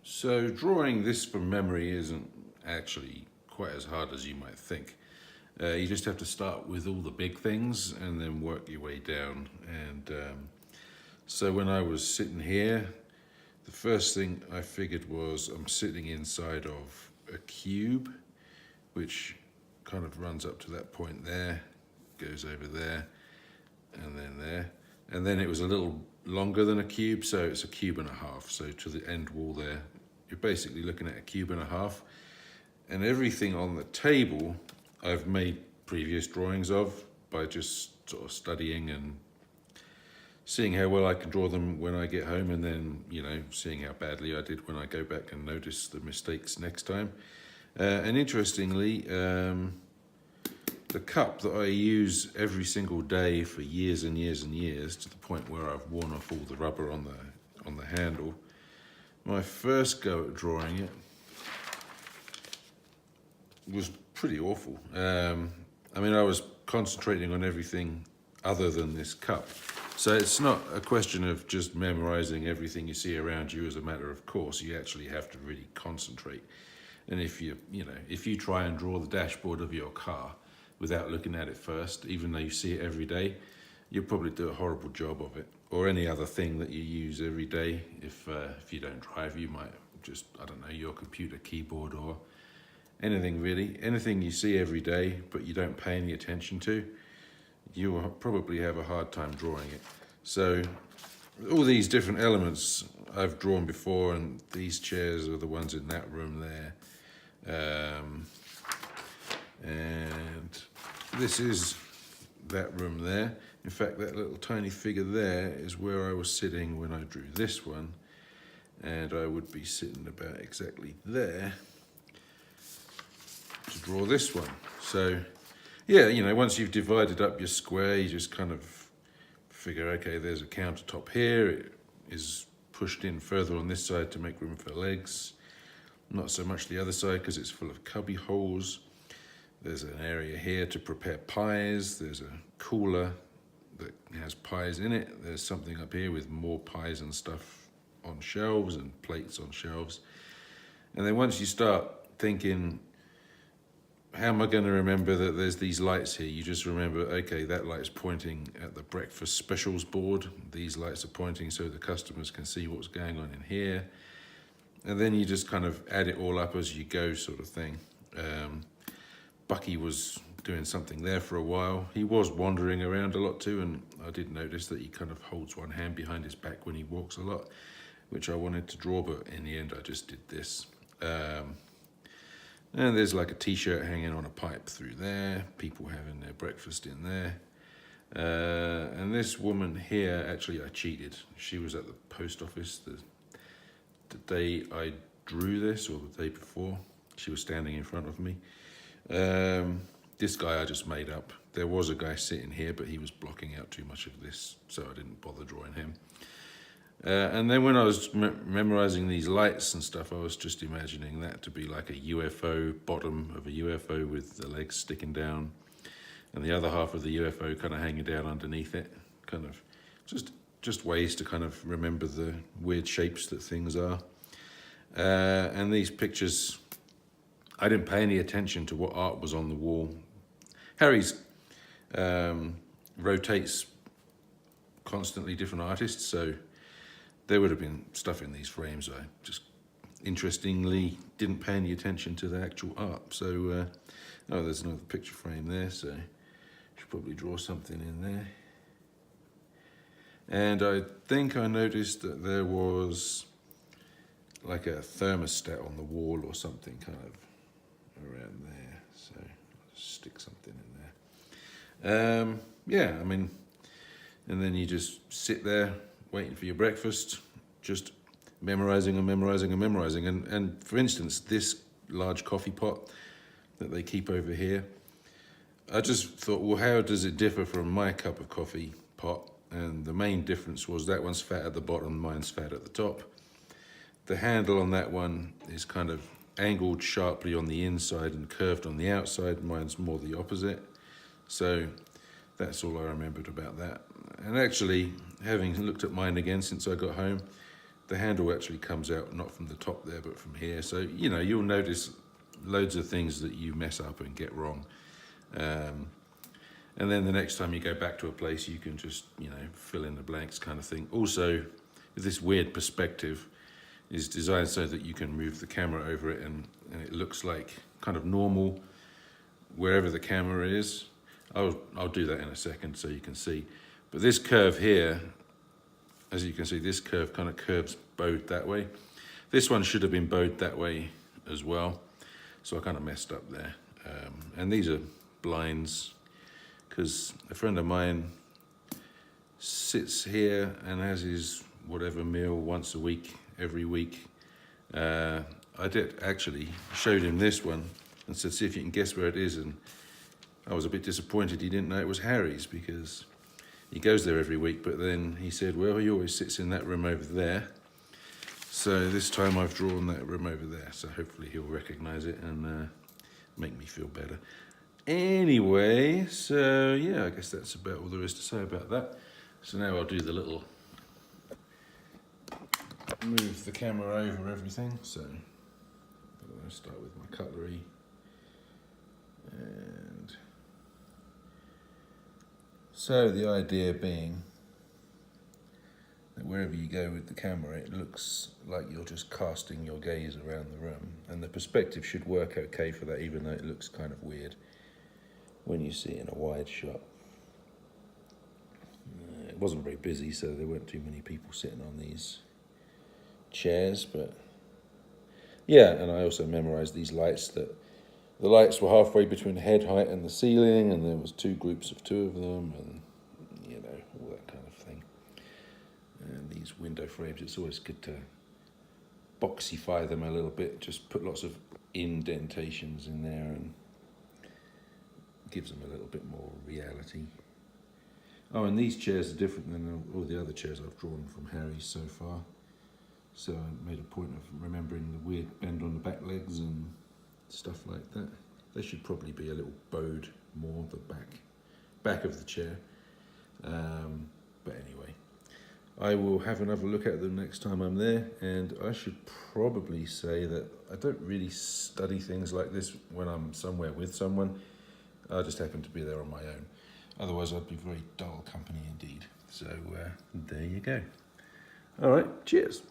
So drawing this from memory isn't actually quite as hard as you might think. You just have to start with all the big things and then work your way down. So when I was sitting here, the first thing I figured was I'm sitting inside of a cube, which kind of runs up to that point there, goes over there, and then there. And then it was a little longer than a cube, so it's a cube and a half. So to the end wall there, you're basically looking at a cube and a half. And everything on the table, I've made previous drawings of by just sort of studying and seeing how well I can draw them when I get home, and then, seeing how badly I did when I go back and notice the mistakes next time. And interestingly, the cup that I use every single day for years and years and years, to the point where I've worn off all the rubber on the handle, my first go at drawing it was pretty awful. I was concentrating on everything other than this cup. So it's not a question of just memorizing everything you see around you as a matter of course. You actually have to really concentrate. And if you try and draw the dashboard of your car without looking at it first, even though you see it every day, you'll probably do a horrible job of it. Or any other thing that you use every day. If you don't drive, you might just, your computer keyboard or anything really. Anything you see every day but you don't pay any attention to, you will probably have a hard time drawing it. So all these different elements I've drawn before, and these chairs are the ones in that room there. And this is that room there. In fact, that little tiny figure there is where I was sitting when I drew this one, and I would be sitting about exactly there to draw this one. So yeah, once you've divided up your square, you just kind of figure, okay, there's a countertop here. It is pushed in further on this side to make room for legs. Not so much the other side because it's full of cubby holes. There's an area here to prepare pies. There's a cooler that has pies in it. There's something up here with more pies and stuff on shelves and plates on shelves. And then once you start thinking, how am I going to remember that there's these lights here? You just remember, okay, that light's pointing at the breakfast specials board. These lights are pointing so the customers can see what's going on in here. And then you just kind of add it all up as you go, sort of thing. Bucky was doing something there for a while. He was wandering around a lot too, and I did notice that he kind of holds one hand behind his back when he walks a lot, which I wanted to draw, but in the end I just did this. And there's like a t-shirt hanging on a pipe through there, people having their breakfast in there. And this woman here, actually I cheated. She was at the post office the day I drew this, or the day before. She was standing in front of me. This guy I just made up. There was a guy sitting here, but he was blocking out too much of this, so I didn't bother drawing him. And then when I was memorizing these lights and stuff, I was just imagining that to be like a UFO, bottom of a UFO with the legs sticking down, and the other half of the UFO kind of hanging down underneath it. Kind of just ways to kind of remember the weird shapes that things are. And these pictures, I didn't pay any attention to what art was on the wall. Harry's rotates constantly different artists, so there would have been stuff in these frames I just interestingly didn't pay any attention to the actual art. So, there's another picture frame there, so I should probably draw something in there. And I think I noticed that there was like a thermostat on the wall or something kind of around there. So I'll just stick something in there. And then you just sit there waiting for your breakfast, just memorizing. And for instance, this large coffee pot that they keep over here, I just thought, well, how does it differ from my cup of coffee pot? And the main difference was that one's fat at the bottom, mine's fat at the top. The handle on that one is kind of angled sharply on the inside and curved on the outside. Mine's more the opposite. So that's all I remembered about that. And actually, having looked at mine again since I got home, the handle actually comes out not from the top there but from here, so you know, you'll notice loads of things that you mess up and get wrong. And then the next time you go back to a place, you can just, you know, fill in the blanks kind of thing. Also, this weird perspective is designed so that you can move the camera over it and it looks like kind of normal wherever the camera is. I'll do that in a second so you can see. But this curve here, as you can see, this curve kind of curves bowed that way. This one should have been bowed that way as well. So I kind of messed up there. And these are blinds, because a friend of mine sits here and has his whatever meal once a week, every week. I did actually showed him this one and said, see if you can guess where it is. And I was a bit disappointed he didn't know it was Harry's, because he goes there every week. But then he said, well, he always sits in that room over there. So this time I've drawn that room over there. So hopefully he'll recognize it and make me feel better. Anyway, so yeah, I guess that's about all there is to say about that. So now I'll do the little move the camera over everything. So I'll start with my cutlery. And so the idea being that wherever you go with the camera, it looks like you're just casting your gaze around the room, and the perspective should work okay for that, even though it looks kind of weird when you see it in a wide shot. It wasn't very busy, so there weren't too many people sitting on these chairs, but yeah, and I also memorized these lights, that the lights were halfway between head height and the ceiling, and there was two groups of two of them, and you know, all that kind of thing. And these window frames, it's always good to boxify them a little bit, just put lots of indentations in there and gives them a little bit more reality. Oh, and these chairs are different than all the other chairs I've drawn from Harry's so far. So I made a point of remembering the weird bend on the back legs and stuff like that. They should probably be a little bowed more, the back of the chair. But anyway, I will have another look at them next time I'm there, and I should probably say that I don't really study things like this when I'm somewhere with someone. I just happen to be there on my own. Otherwise, I'd be very dull company indeed. So there you go. All right, cheers.